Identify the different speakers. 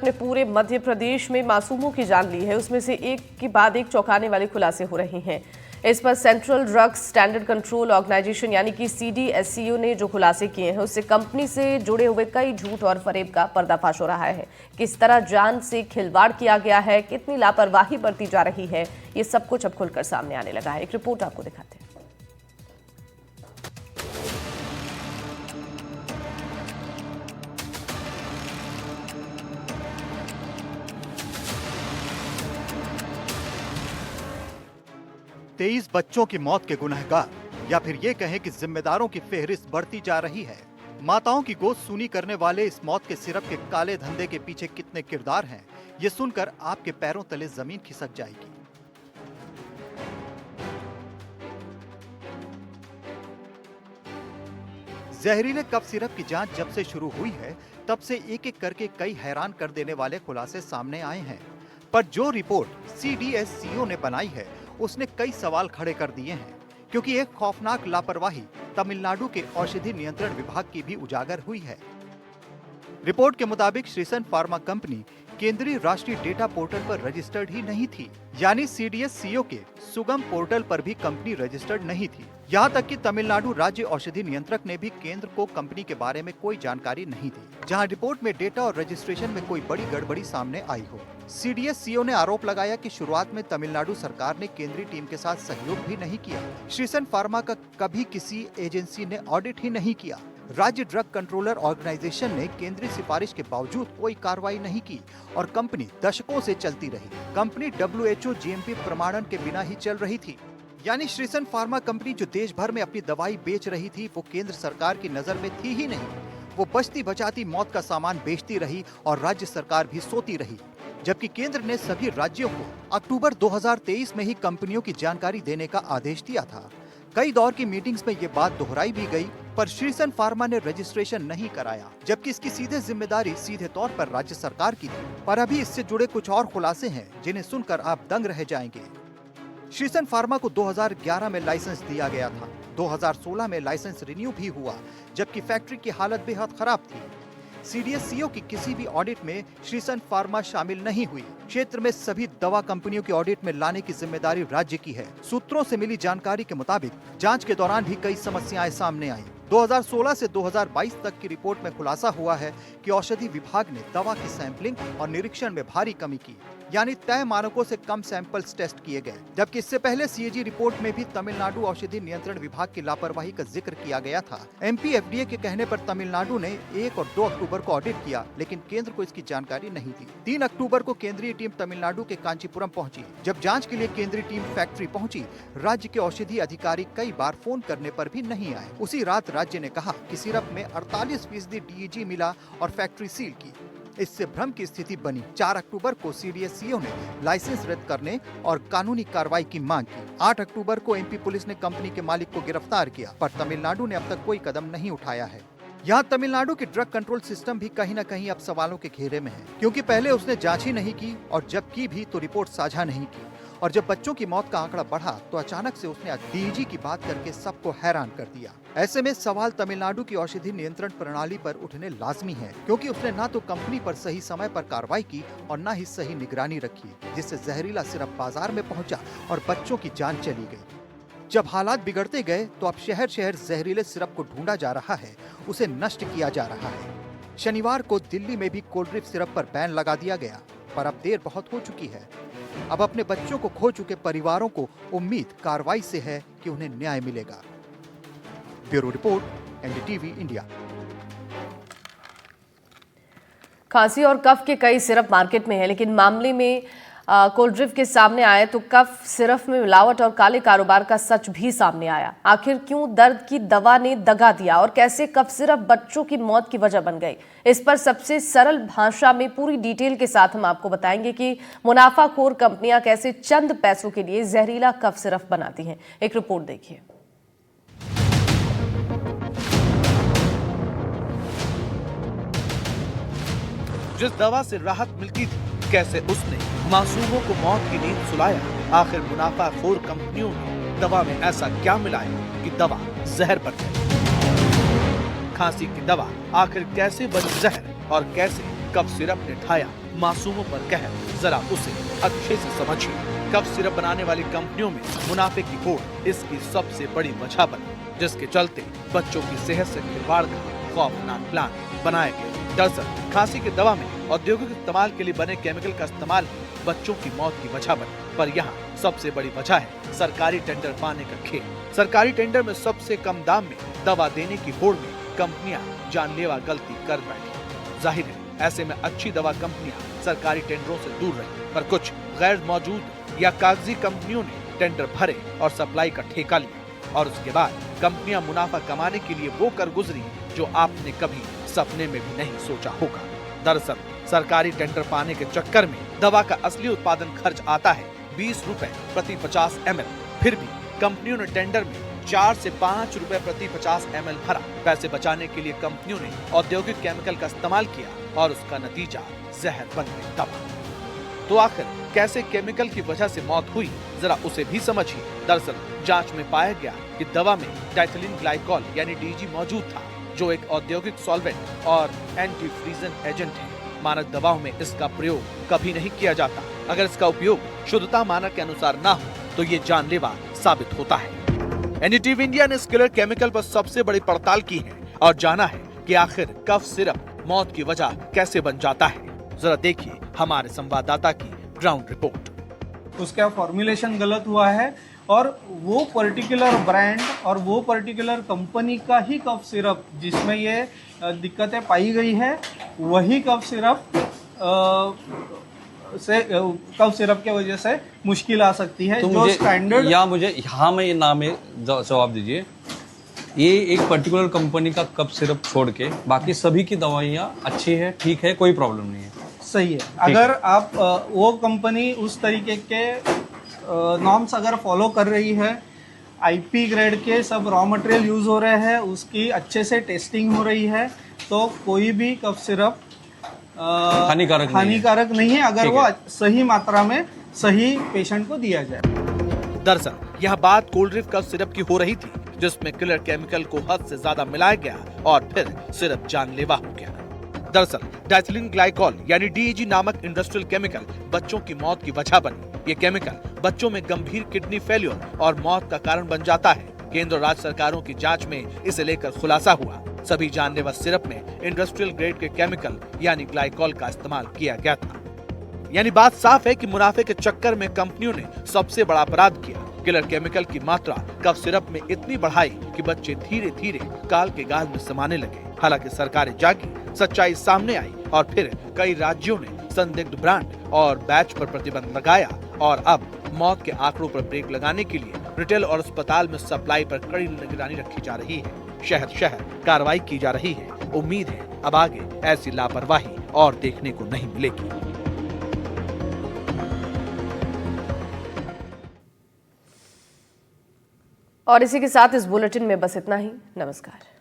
Speaker 1: ने पूरे मध्य प्रदेश में मासूमों की जान ली है। उसमें से एक के बाद एक चौंकाने वाले खुलासे हो रहे हैं। इस पर central drugs standard control organisation यानी कि CDSCO ने जो खुलासे किए हैं उससे कंपनी से जुड़े हुए कई झूठ और फरेब का पर्दाफाश हो रहा है। किस तरह जान से खिलवाड़ किया गया है, कितनी लापरवाही बरती जा रही है, ये सब कुछ अब खुलकर सामने आने लगा है। एक रिपोर्ट आपको दिखाते हैं।
Speaker 2: तेईस बच्चों की मौत के गुनहगार, या फिर ये कहें कि जिम्मेदारों की फेहरिस्त बढ़ती जा रही है। माताओं की गोद सूनी करने वाले इस मौत के सिरप के काले धंधे के पीछे कितने किरदार हैं, ये सुनकर आपके पैरों तले जमीन खिसक जाएगी। जहरीले कफ सिरप की जांच जब से शुरू हुई है, तब से एक एक करके कई हैरान कर देने वाले खुलासे सामने आए हैं। पर जो रिपोर्ट CDSCO ने बनाई है, उसने कई सवाल खड़े कर दिए हैं, क्योंकि एक खौफनाक लापरवाही तमिलनाडु के औषधि नियंत्रण विभाग की भी उजागर हुई है। रिपोर्ट के मुताबिक श्रीसन फार्मा कंपनी केंद्रीय राष्ट्रीय डेटा पोर्टल पर रजिस्टर्ड ही नहीं थी, यानी CDSCO के सुगम पोर्टल पर भी कंपनी रजिस्टर्ड नहीं थी। यहाँ तक कि तमिलनाडु राज्य औषधि नियंत्रक ने भी केंद्र को कंपनी के बारे में कोई जानकारी नहीं दी, जहाँ रिपोर्ट में डेटा और रजिस्ट्रेशन में कोई बड़ी गड़बड़ी सामने आई हो। CDSCO ने आरोप लगाया कि शुरुआत में तमिलनाडु सरकार ने केंद्रीय टीम के साथ सहयोग भी नहीं किया। श्रीसन फार्मा का कभी किसी एजेंसी ने ऑडिट ही नहीं किया। राज्य ड्रग कंट्रोलर ऑर्गेनाइजेशन ने केंद्रीय सिफारिश के बावजूद कोई कार्रवाई नहीं की और कंपनी दशकों से चलती रही। कंपनी WHO GMP प्रमाणन के बिना ही चल रही थी। यानी श्रीसन फार्मा कंपनी जो देश भर में अपनी दवाई बेच रही थी, वो केंद्र सरकार की नजर में थी ही नहीं। वो बचती बचाती मौत का सामान बेचती रही और राज्य सरकार भी सोती रही, जबकि केंद्र ने सभी राज्यों को अक्टूबर 2023 में ही कंपनियों की जानकारी देने का आदेश दिया था। कई दौर की मीटिंग्स में ये बात दोहराई भी गई, पर श्रीसन फार्मा ने रजिस्ट्रेशन नहीं कराया, जबकि इसकी सीधे जिम्मेदारी सीधे तौर पर राज्य सरकार की थी। पर अभी इससे जुड़े कुछ और खुलासे हैं जिन्हें सुनकर आप दंग रह जाएंगे। श्रीसन फार्मा को 2011 में लाइसेंस दिया गया था। 2016 में लाइसेंस रिन्यू भी हुआ, जबकि फैक्ट्री की हालत बेहद खराब थी। CDSCO की किसी भी ऑडिट में श्रीसन फार्मा शामिल नहीं हुई। क्षेत्र में सभी दवा कंपनियों की ऑडिट में लाने की जिम्मेदारी राज्य की है। सूत्रों से मिली जानकारी के मुताबिक जांच के दौरान भी कई समस्याएं सामने आई। 2016 से 2022 तक की रिपोर्ट में खुलासा हुआ है कि औषधि विभाग ने दवा की सैंपलिंग और निरीक्षण में भारी कमी की, यानी तय मानकों से कम सैंपल्स टेस्ट किए गए। जबकि इससे पहले CAG रिपोर्ट में भी तमिलनाडु औषधि नियंत्रण विभाग की लापरवाही का जिक्र किया गया था। MP FDA के कहने पर तमिलनाडु ने 1 और 2 अक्टूबर को ऑडिट किया, लेकिन केंद्र को इसकी जानकारी नहीं दी। 3 अक्टूबर को केंद्रीय टीम तमिलनाडु के कांचीपुरम पहुंची। जब जांच के लिए केंद्रीय टीम फैक्ट्री पहुंची, राज्य के औषधि अधिकारी कई बार फोन करने पर भी नहीं आए। उसी रात राज्य ने कहा कि सिरप में 48% DEG मिला और फैक्ट्री सील की। इससे भ्रम की स्थिति बनी। 4 अक्टूबर को CDSCO ने लाइसेंस रद्द करने और कानूनी कार्रवाई की मांग की। 8 अक्टूबर को MP पुलिस ने कंपनी के मालिक को गिरफ्तार किया, पर तमिलनाडु ने अब तक कोई कदम नहीं उठाया है। यहाँ तमिलनाडु की ड्रग कंट्रोल सिस्टम भी कहीं न कहीं अब सवालों के घेरे में है, क्योंकि पहले उसने जांच ही नहीं की और जब की भी तो रिपोर्ट साझा नहीं की। और जब बच्चों की मौत का आंकड़ा बढ़ा तो अचानक से उसने DEG की बात करके सबको हैरान कर दिया। ऐसे में सवाल तमिलनाडु की औषधि नियंत्रण प्रणाली पर उठने लाजमी है, क्योंकि उसने न तो कंपनी पर सही समय पर कार्रवाई की और न ही सही निगरानी रखी, जिससे जहरीला सिरप बाजार में पहुंचा और बच्चों की जान चली गई। जब हालात बिगड़ते गए तो अब शहर शहर जहरीले सिरप को ढूंढा जा रहा है, उसे नष्ट किया जा रहा है। शनिवार को दिल्ली में भी कोल्ड ड्रिंक सिरप पर बैन लगा दिया गया, पर अब देर बहुत हो चुकी है। अब अपने बच्चों को खो चुके परिवारों को उम्मीद कार्रवाई से है कि उन्हें न्याय मिलेगा। Bureau report, NDTV India.
Speaker 1: खांसी और कफ के कई सिरप मार्केट में है, लेकिन मामले में कोल्ड ड्रिंक के सामने आए तो कफ सिरप में मिलावट और काले कारोबार का सच भी सामने आया। आखिर क्यों दर्द की दवा ने दगा दिया और कैसे कफ सिरप बच्चों की मौत की वजह बन गई, इस पर सबसे सरल भाषा में पूरी डिटेल के साथ हम आपको बताएंगे कि मुनाफाखोर कंपनियां कैसे चंद पैसों के लिए जहरीला कफ सिरप बनाती हैं। एक रिपोर्ट देखिए।
Speaker 3: जिस दवा से राहत मिलती थी, कैसे उसने मासूमों को मौत की नींद सुलाया। आखिर मुनाफाखोर कंपनियों ने दवा में ऐसा क्या मिलाया कि दवा जहर बन गई। खांसी की दवा आखिर कैसे बनी जहर और कैसे कफ सिरप ने ढाया मासूमों पर कहर, जरा उसे अच्छे से समझिए। कफ सिरप बनाने वाली कंपनियों में मुनाफे की होड़ इसकी सबसे बड़ी वजह बनी, जिसके चलते बच्चों की सेहत से खिलवाड़ का खौफनाक प्लान बनाया गया। दरअसल खांसी की दवा में औद्योगिक इस्तेमाल के लिए बने केमिकल का इस्तेमाल ही बच्चों की मौत की वजह बनी। पर यहाँ सबसे बड़ी वजह है सरकारी टेंडर पाने का खेल। सरकारी टेंडर में सबसे कम दाम में दवा देने की होड़ में कंपनियां जानलेवा गलती कर बैठी। जाहिर है ऐसे में अच्छी दवा कंपनियां सरकारी टेंडरों से दूर रही, पर कुछ गैर मौजूद या कागजी कंपनियों ने टेंडर भरे और सप्लाई का ठेका लिया, और उसके बाद कंपनियां मुनाफा कमाने के लिए वो कर गुजरी जो आपने कभी सपने में भी नहीं सोचा होगा। दरअसल सरकारी टेंडर पाने के चक्कर में दवा का असली उत्पादन खर्च आता है 20 रुपए प्रति 50 ml। फिर भी कंपनियों ने टेंडर में 4 से 5 रुपए प्रति 50 ml भरा। पैसे बचाने के लिए कंपनियों ने औद्योगिक केमिकल का इस्तेमाल किया और उसका नतीजा जहर बन गई दवा। तो आखिर कैसे केमिकल की वजह से मौत हुई, जरा उसे भी समझिए। दरअसल जांच में पाया गया कि दवा में डाइथिलीन ग्लाइकॉल यानी DG मौजूद था, जो एक औद्योगिक सॉल्वेंट और एंटी फ्रीजन एजेंट है। मानक दवाओं में इसका प्रयोग कभी नहीं किया जाता। अगर इसका उपयोग शुद्धता मानक के अनुसार ना हो तो ये जानलेवा साबित होता है। एनडीटीवी इंडिया ने इस किलर केमिकल पर सबसे बड़ी पड़ताल की है और जाना है कि आखिर कफ सिरप मौत की वजह कैसे बन जाता है। जरा देखिए हमारे संवाददाता की ग्राउंड रिपोर्ट।
Speaker 4: उसका फॉर्मुलेशन गलत हुआ है और वो पर्टिकुलर ब्रांड और वो पर्टिकुलर कंपनी का ही कफ सिरप जिसमें ये दिक्कतें पाई गई है, वही कफ सिरप कफ सिरप के वजह से मुश्किल आ सकती है।
Speaker 5: तो
Speaker 4: जो स्टैंडर्ड
Speaker 5: मुझे हाँ में ये नाम है, जवाब दीजिए। ये एक पर्टिकुलर कंपनी का कफ सिरप छोड़ के बाकी सभी की दवाइयाँ अच्छी है, ठीक है, कोई प्रॉब्लम नहीं है,
Speaker 4: सही है। अगर आप वो कंपनी उस तरीके के नॉर्म्स अगर फॉलो कर रही है, IP ग्रेड के सब रॉ मटेरियल यूज़ हो रहे हैं, उसकी अच्छे से टेस्टिंग हो रही है, तो कोई भी कफ सिरप हानिकारक नहीं है अगर वो सही मात्रा में सही पेशेंट को दिया जाए।
Speaker 3: दरअसल यह बात कोल्ड ड्रिंक कफ सिरप की हो रही थी, जिसमें किलर केमिकल को हद से ज्यादा मिलाया गया और फिर सिरप जानलेवा हो गया। दरअसल डाइथिलीन ग्लाइकॉल यानी DEG नामक इंडस्ट्रियल केमिकल बच्चों की मौत की वजह बनी। ये केमिकल बच्चों में गंभीर किडनी फेलियर और मौत का कारण बन जाता है। केंद्र और राज्य सरकारों की जांच में इसे लेकर खुलासा हुआ। सभी जानलेवा सिरप में इंडस्ट्रियल ग्रेड के केमिकल यानी ग्लाइकॉल का इस्तेमाल किया गया था। यानी बात साफ है कि मुनाफे के चक्कर में कंपनियों ने सबसे बड़ा अपराध किया। किलर केमिकल की मात्रा कफ सिरप में इतनी बढ़ाई कि बच्चे धीरे धीरे काल के गाल में समाने लगे। हालांकि सरकारें जागी, सच्चाई सामने आई और फिर कई राज्यों ने संदिग्ध ब्रांड और बैच पर प्रतिबंध लगाया और अब मौत के आंकड़ों पर ब्रेक लगाने के लिए रिटेल और अस्पताल में सप्लाई पर कड़ी निगरानी रखी जा रही है। शहर शहर कार्रवाई की जा रही है। उम्मीद है अब आगे ऐसी लापरवाही और देखने को नहीं मिलेगी।
Speaker 1: और इसी के साथ इस बुलेटिन में बस इतना ही। नमस्कार।